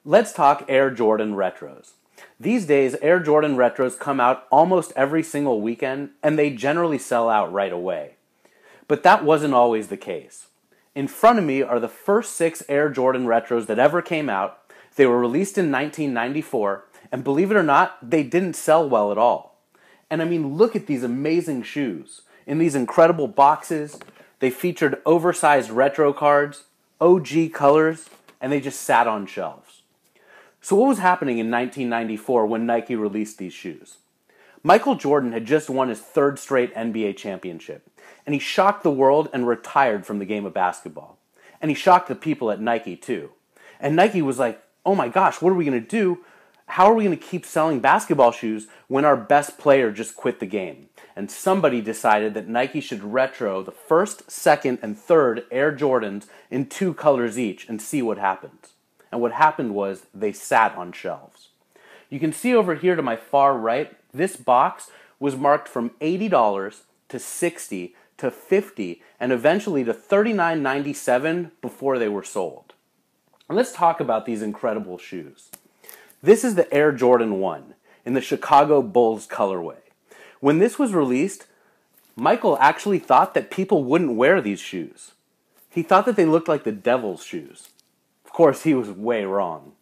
Let's talk Air Jordan Retros. These days, Air Jordan Retros come out almost every single weekend, and they generally sell out right away. But that wasn't always the case. In front of me are the first 6 Air Jordan Retros that ever came out. They were released in 1994, and believe it or not, they didn't sell well at all. And I mean, look at these amazing shoes. In these incredible boxes, they featured oversized retro cards, OG colors, and they just sat on shelves. So what was happening in 1994 when Nike released these shoes? Michael Jordan had just won his 3rd straight NBA championship, and he shocked the world and retired from the game of basketball. And he shocked the people at Nike too. And Nike was like, oh my gosh, what are we going to do? How are we going to keep selling basketball shoes when our best player just quit the game? And somebody decided that Nike should retro the 1st, 2nd, and 3rd Air Jordans in 2 colors each and see what happens. And what happened was they sat on shelves. You can see over here to my far right, this box was marked from $80 to $60 to $50 and eventually to $39.97 before they were sold. And let's talk about these incredible shoes. This is the Air Jordan 1 in the Chicago Bulls colorway. When this was released, Michael actually thought that people wouldn't wear these shoes. He thought that they looked like the devil's shoes. Of course, he was way wrong.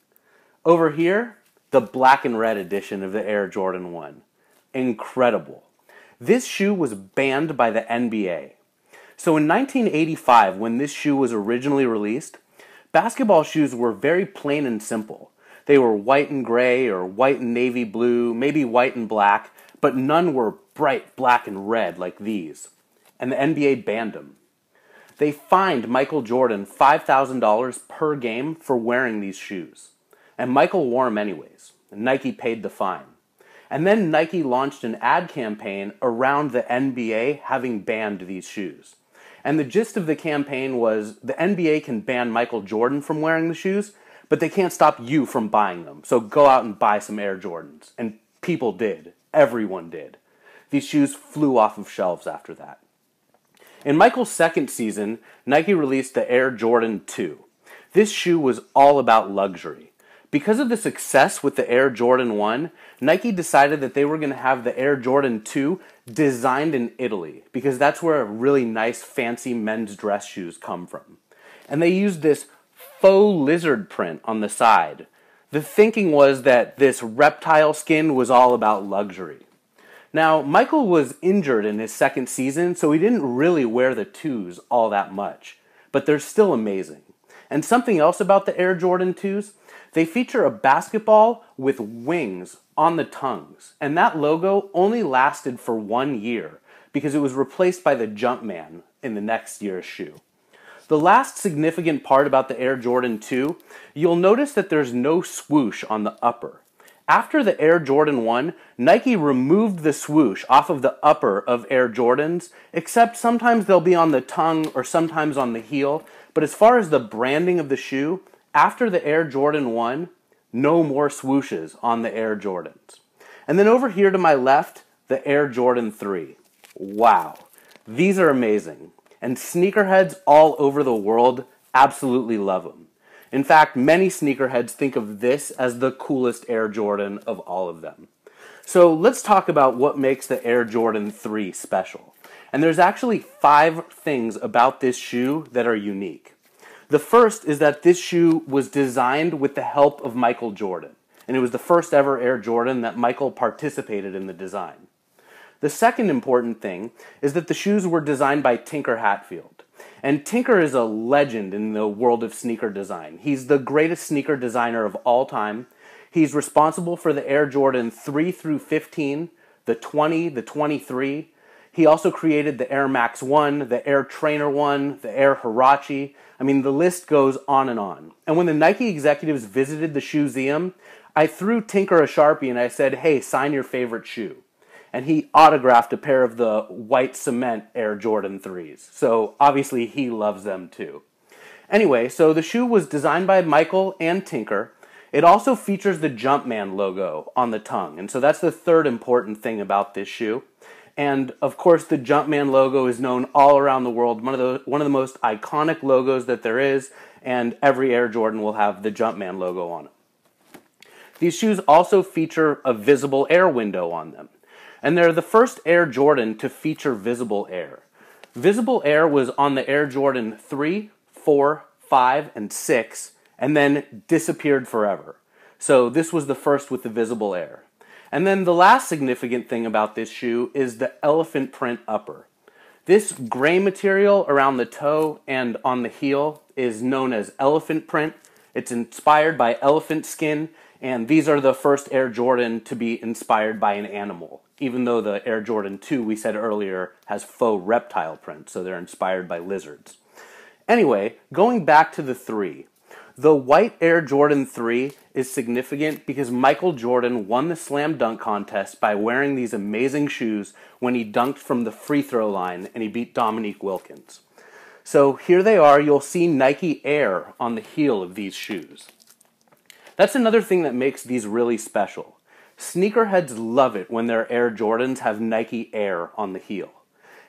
Over here, the black and red edition of the Air Jordan 1. Incredible. This shoe was banned by the NBA. So in 1985, when this shoe was originally released, basketball shoes were very plain and simple. They were white and gray or white and navy blue, maybe white and black, but none were bright black and red like these. And the NBA banned them. They fined Michael Jordan $5,000 per game for wearing these shoes. And Michael wore them anyways. And Nike paid the fine. And then Nike launched an ad campaign around the NBA having banned these shoes. And the gist of the campaign was the NBA can ban Michael Jordan from wearing the shoes, but they can't stop you from buying them. So go out and buy some Air Jordans. And people did. Everyone did. These shoes flew off of shelves after that. In Michael's 2nd season, Nike released the Air Jordan 2. This shoe was all about luxury. Because of the success with the Air Jordan 1, Nike decided that they were going to have the Air Jordan 2 designed in Italy, because that's where really nice, fancy men's dress shoes come from. And they used this faux lizard print on the side. The thinking was that this reptile skin was all about luxury. Now, Michael was injured in his 2nd season, so he didn't really wear the 2s all that much, but they're still amazing. And something else about the Air Jordan 2s, they feature a basketball with wings on the tongues, and that logo only lasted for 1 year because it was replaced by the Jumpman in the next year's shoe. The last significant part about the Air Jordan 2, you'll notice that there's no swoosh on the upper. After the Air Jordan 1, Nike removed the swoosh off of the upper of Air Jordans, except sometimes they'll be on the tongue or sometimes on the heel. But as far as the branding of the shoe, after the Air Jordan 1, no more swooshes on the Air Jordans. And then over here to my left, the Air Jordan 3. Wow, these are amazing. And sneakerheads all over the world absolutely love them. In fact, many sneakerheads think of this as the coolest Air Jordan of all of them. So let's talk about what makes the Air Jordan 3 special. And there's actually 5 things about this shoe that are unique. The first is that this shoe was designed with the help of Michael Jordan. And it was the first ever Air Jordan that Michael participated in the design. The second important thing is that the shoes were designed by Tinker Hatfield. And Tinker is a legend in the world of sneaker design. He's the greatest sneaker designer of all time. He's responsible for the Air Jordan 3 through 15, the 20, the 23. He also created the Air Max 1, the Air Trainer 1, the Air Huarache. I mean, the list goes on and on. And when the Nike executives visited the Shoeseum, I threw Tinker a Sharpie and I said, hey, sign your favorite shoe. And he autographed a pair of the white cement Air Jordan 3s. So obviously he loves them too. Anyway, so the shoe was designed by Michael and Tinker. It also features the Jumpman logo on the tongue. And so that's the third important thing about this shoe. And of course the Jumpman logo is known all around the world. One of the most iconic logos that there is. And every Air Jordan will have the Jumpman logo on it. These shoes also feature a visible air window on them. And they're the first Air Jordan to feature visible air. Visible air was on the Air Jordan 3, 4, 5, and 6, and then disappeared forever. So this was the first with the visible air. And then the last significant thing about this shoe is the elephant print upper. This gray material around the toe and on the heel is known as elephant print. It's inspired by elephant skin, and these are the first Air Jordan to be inspired by an animal, even though the Air Jordan 2, we said earlier, has faux reptile print, so they're inspired by lizards. Anyway, going back to the 3. The white Air Jordan 3 is significant because Michael Jordan won the slam dunk contest by wearing these amazing shoes when he dunked from the free throw line and he beat Dominique Wilkins. So here they are. You'll see Nike Air on the heel of these shoes. That's another thing that makes these really special. Sneakerheads love it when their Air Jordans have Nike Air on the heel.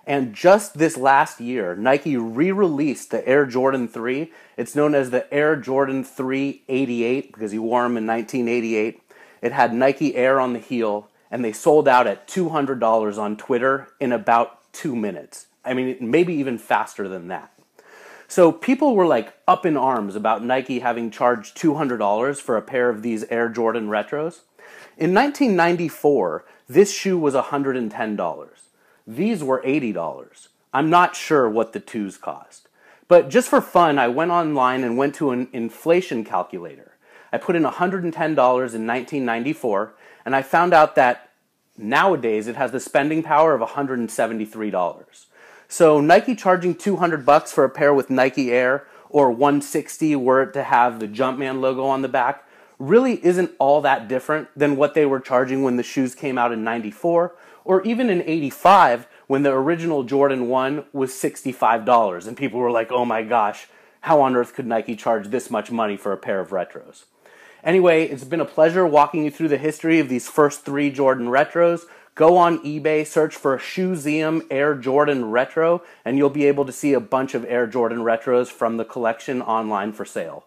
And just this last year, Nike re-released the Air Jordan 3. It's known as the Air Jordan 3 88 because he wore them in 1988. It had Nike Air on the heel, and they sold out at $200 on Twitter in about 2 minutes. I mean, maybe even faster than that. So people were like up in arms about Nike having charged $200 for a pair of these Air Jordan Retros. In 1994, this shoe was $110. These were $80. I'm not sure what the 2s cost. But just for fun, I went online and went to an inflation calculator. I put in $110 in 1994, and I found out that nowadays it has the spending power of $173. So Nike charging $200 for a pair with Nike Air, or $160 were it to have the Jumpman logo on the back, really isn't all that different than what they were charging when the shoes came out in 94, or even in 85 when the original Jordan 1 was $65. And people were like, oh my gosh, how on earth could Nike charge this much money for a pair of Retros? Anyway, it's been a pleasure walking you through the history of these first 3 Jordan Retros. Go on eBay, search for Shoeseum Air Jordan Retro, and you'll be able to see a bunch of Air Jordan Retros from the collection online for sale.